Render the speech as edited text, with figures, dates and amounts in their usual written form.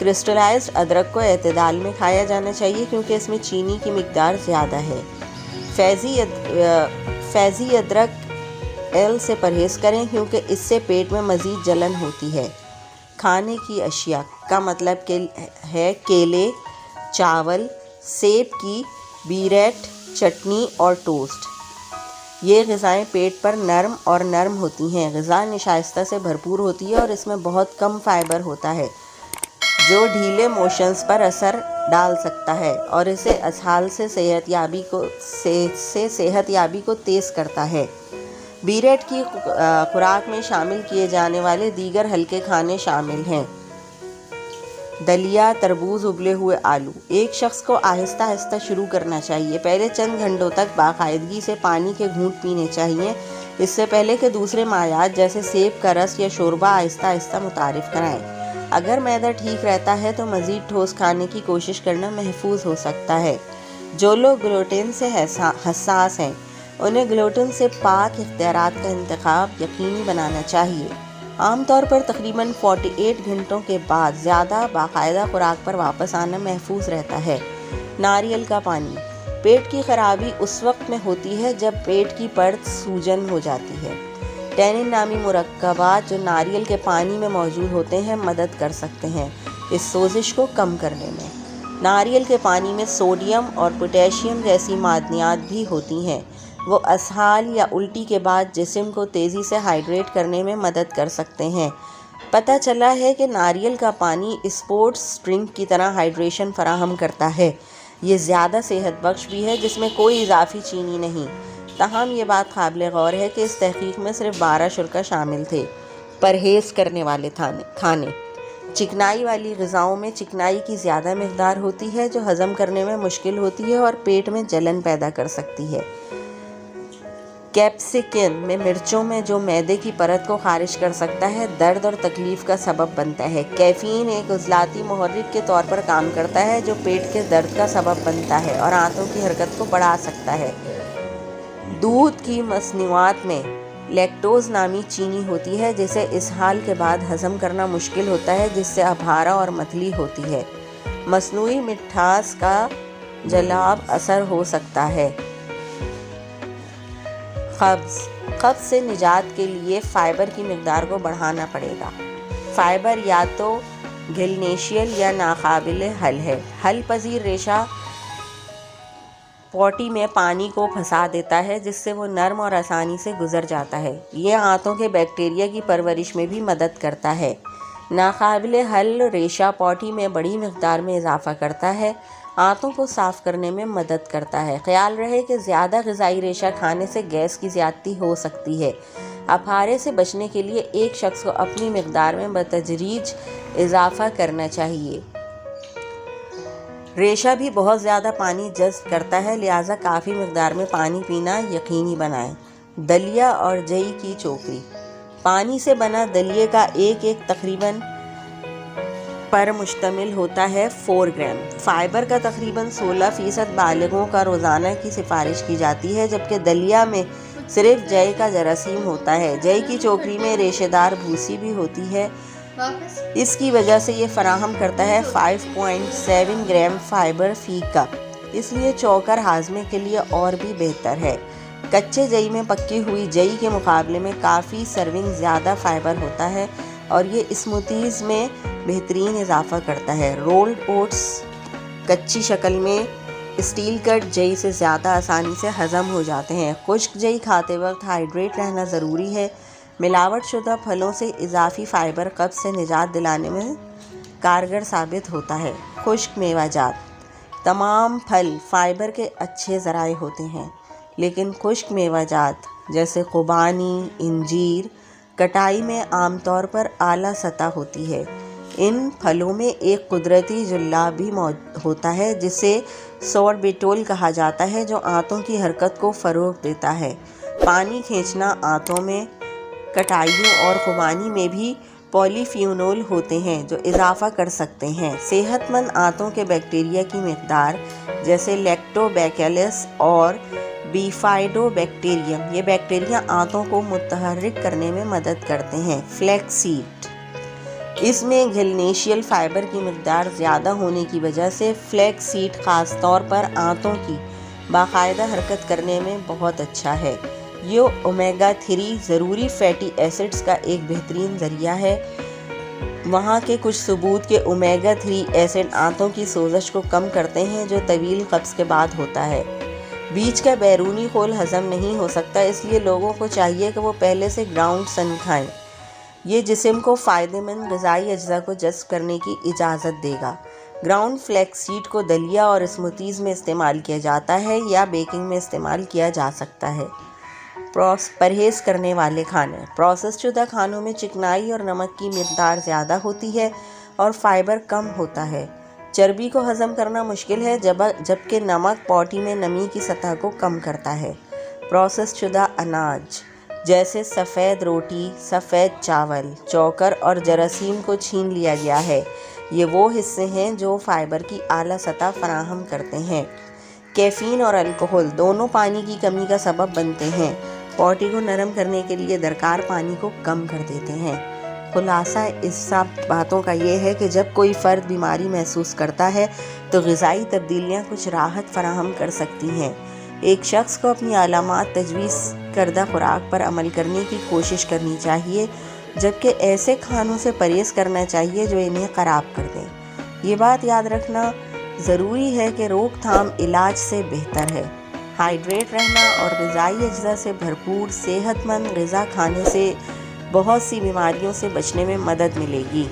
Crystallised ادرک کو اعتدال میں کھایا جانا چاہیے کیونکہ اس میں چینی کی مقدار زیادہ ہے۔ فیضی ادرک ایل سے پرہیز کریں کیونکہ اس سے پیٹ میں مزید جلن ہوتی ہے۔ کھانے کی اشیاء کا مطلب ہے کیلے، چاول، سیب کی بیریٹ، چٹنی اور ٹوسٹ۔ یہ غذائیں پیٹ پر نرم ہوتی ہیں۔ غذا نشائستہ سے بھرپور ہوتی ہے اور اس میں بہت کم فائبر ہوتا ہے جو ڈھیلے موشنز پر اثر ڈال سکتا ہے اور اسے اسہال سے صحت یابی کو تیز کرتا ہے۔ بیریٹ کی خوراک میں شامل کیے جانے والے دیگر ہلکے کھانے شامل ہیں: دلیا، تربوز، ابلے ہوئے آلو۔ ایک شخص کو آہستہ آہستہ شروع کرنا چاہیے۔ پہلے چند گھنٹوں تک باقاعدگی سے پانی کے گھونٹ پینے چاہیے، اس سے پہلے کہ دوسرے مائعات جیسے سیب کا رس یا شوربہ آہستہ آہستہ متعارف کرائیں۔ اگر معدہ ٹھیک رہتا ہے تو مزید ٹھوس کھانے کی کوشش کرنا محفوظ ہو سکتا ہے۔ جو لوگ گلوٹین سے حساس ہیں انہیں گلوٹین سے پاک اختیارات کا انتخاب یقینی بنانا چاہیے۔ عام طور پر تقریباً 48 گھنٹوں کے بعد زیادہ باقاعدہ خوراک پر واپس آنا محفوظ رہتا ہے۔ ناریل کا پانی۔ پیٹ کی خرابی اس وقت میں ہوتی ہے جب پیٹ کی پرت سوجن ہو جاتی ہے۔ ٹینن نامی مرکبات جو ناریل کے پانی میں موجود ہوتے ہیں مدد کر سکتے ہیں اس سوزش کو کم کرنے میں۔ ناریل کے پانی میں سوڈیم اور پوٹیشیم جیسی معدنیات بھی ہوتی ہیں۔ وہ اسہال یا الٹی کے بعد جسم کو تیزی سے ہائیڈریٹ کرنے میں مدد کر سکتے ہیں۔ پتہ چلا ہے کہ ناریل کا پانی اسپورٹس ڈرنک کی طرح ہائیڈریشن فراہم کرتا ہے۔ یہ زیادہ صحت بخش بھی ہے جس میں کوئی اضافی چینی نہیں۔ تاہم یہ بات قابل غور ہے کہ اس تحقیق میں صرف 12 شرکاء شامل تھے۔ پرہیز کرنے والے کھانے۔ چکنائی والی غذاؤں میں چکنائی کی زیادہ مقدار ہوتی ہے جو ہضم کرنے میں مشکل ہوتی ہے اور پیٹ میں جلن پیدا کر سکتی ہے۔ کیپسیکم میں مرچوں میں جو معدے کی پرت کو خارج کر سکتا ہے درد اور تکلیف کا سبب بنتا ہے۔ کیفین ایک عضلاتی محرک کے طور پر کام کرتا ہے جو پیٹ کے درد کا سبب بنتا ہے اور آنتوں کی حرکت کو بڑھا سکتا ہے۔ دودھ کی مصنوعات میں لیکٹوز نامی چینی ہوتی ہے جسے اسہال کے بعد ہضم کرنا مشکل ہوتا ہے جس سے ابھارا اور متلی ہوتی ہے۔ مصنوعی مٹھاس کا جلاب اثر ہو سکتا ہے۔ قبض سے نجات کے لیے فائبر کی مقدار کو بڑھانا پڑے گا۔ فائبر یا تو گلنیشیل یا ناقابل حل ہے۔ حل پذیر ریشہ پوٹی میں پانی کو پھنسا دیتا ہے جس سے وہ نرم اور آسانی سے گزر جاتا ہے۔ یہ آنتوں کے بیکٹیریا کی پرورش میں بھی مدد کرتا ہے۔ ناقابل حل ریشہ پوٹی میں بڑی مقدار میں اضافہ کرتا ہے، آنتوں کو صاف کرنے میں مدد کرتا ہے۔ خیال رہے کہ زیادہ غذائی ریشہ کھانے سے گیس کی زیادتی ہو سکتی ہے۔ اپھارے سے بچنے کے لیے ایک شخص کو اپنی مقدار میں بتدریج اضافہ کرنا چاہیے۔ ریشہ بھی بہت زیادہ پانی جذب کرتا ہے لہٰذا کافی مقدار میں پانی پینا یقینی بنائیں۔ دلیا اور جئی کی چوکری۔ پانی سے بنا دلیے کا ایک تقریباً پر مشتمل ہوتا ہے 4 گرام۔ فائبر کا تقریباً 16% بالغوں کا روزانہ کی سفارش کی جاتی ہے جبکہ دلیا میں صرف جے کا جراثیم ہوتا ہے۔ جے کی چوکری میں ریشے دار بھوسی بھی ہوتی ہے، اس کی وجہ سے یہ فراہم کرتا ہے 5.7 گرام فائبر فی کپ، اس لیے چوکر ہاضمے کے لیے اور بھی بہتر ہے۔ کچے جئی میں پکی ہوئی جئی کے مقابلے میں کافی سرونگ زیادہ فائبر ہوتا ہے اور یہ اسموتھیز میں بہترین اضافہ کرتا ہے۔ رولڈ اوٹس کچی شکل میں اسٹیل کٹ جئی سے زیادہ آسانی سے ہضم ہو جاتے ہیں۔ خشک جئی کھاتے وقت ہائیڈریٹ رہنا ضروری ہے۔ ملاوٹ شدہ پھلوں سے اضافی فائبر قبض سے نجات دلانے میں کارگر ثابت ہوتا ہے۔ خشک میوہ جات۔ تمام پھل فائبر کے اچھے ذرائع ہوتے ہیں لیکن خشک میوہ جات جیسے خوبانی، انجیر کٹائی میں عام طور پر اعلیٰ سطح ہوتی ہے۔ ان پھلوں میں ایک قدرتی جلاب بھی ہوتا ہے جسے سوربیٹول کہا جاتا ہے جو آنتوں کی حرکت کو فروغ دیتا ہے۔ پانی کھینچنا۔ آنتوں میں کٹائیوں اور خوبانی میں بھی پولی فینول ہوتے ہیں جو اضافہ کر سکتے ہیں صحت مند آنتوں کے بیکٹیریا کی مقدار جیسے لیکٹوبیکیلس اور بیفائڈو بیکٹیریم۔ یہ بیکٹیریا آنتوں کو متحرک کرنے میں مدد کرتے ہیں۔ Flakes sad. اس میں گھلنیشیل فائبر کی مقدار زیادہ ہونے کی وجہ سے فلیکس سیڈ خاص طور پر آنتوں کی باقاعدہ حرکت کرنے میں بہت اچھا ہے۔ یہ اومیگا 3 ضروری فیٹی ایسڈز کا ایک بہترین ذریعہ ہے۔ وہاں کے کچھ ثبوت کہ اومیگا 3 ایسڈ آنتوں کی سوزش کو کم کرتے ہیں جو طویل قبض کے بعد ہوتا ہے۔ بیج کا بیرونی خول ہضم نہیں ہو سکتا، اس لیے لوگوں کو چاہیے کہ وہ پہلے سے گراؤنڈ سن کھائیں۔ یہ جسم کو فائدہ مند غذائی اجزاء کو جذب کرنے کی اجازت دے گا۔ گراؤنڈ فلیکس سیڈ کو دلیا اور اسموتھیز میں استعمال کیا جاتا ہے یا بیکنگ میں استعمال کیا جا سکتا ہے۔ پرہیز کرنے والے کھانے۔ پروسیس شدہ کھانوں میں چکنائی اور نمک کی مقدار زیادہ ہوتی ہے اور فائبر کم ہوتا ہے۔ چربی کو ہضم کرنا مشکل ہے جبکہ نمک باڈی میں نمی کی سطح کو کم کرتا ہے۔ پروسیس شدہ اناج جیسے سفید روٹی، سفید چاول، چوکر اور جراثیم کو چھین لیا گیا ہے۔ یہ وہ حصے ہیں جو فائبر کی اعلیٰ سطح فراہم کرتے ہیں۔ کیفین اور الکحل دونوں پانی کی کمی کا سبب بنتے ہیں، باڈی کو نرم کرنے کے لیے درکار پانی کو کم کر دیتے ہیں۔ خلاصہ اس سب باتوں کا یہ ہے کہ جب کوئی فرد بیماری محسوس کرتا ہے تو غذائی تبدیلیاں کچھ راحت فراہم کر سکتی ہیں۔ ایک شخص کو اپنی علامات تجویز کردہ خوراک پر عمل کرنے کی کوشش کرنی چاہیے، جبکہ ایسے کھانوں سے پرہیز کرنا چاہیے جو انہیں خراب کر دیں۔ یہ بات یاد رکھنا ضروری ہے کہ روک تھام علاج سے بہتر ہے۔ ہائیڈریٹ رہنا اور غذائی اجزاء سے بھرپور صحت مند غذا کھانے سے بہت سی بیماریوں سے بچنے میں مدد ملے گی۔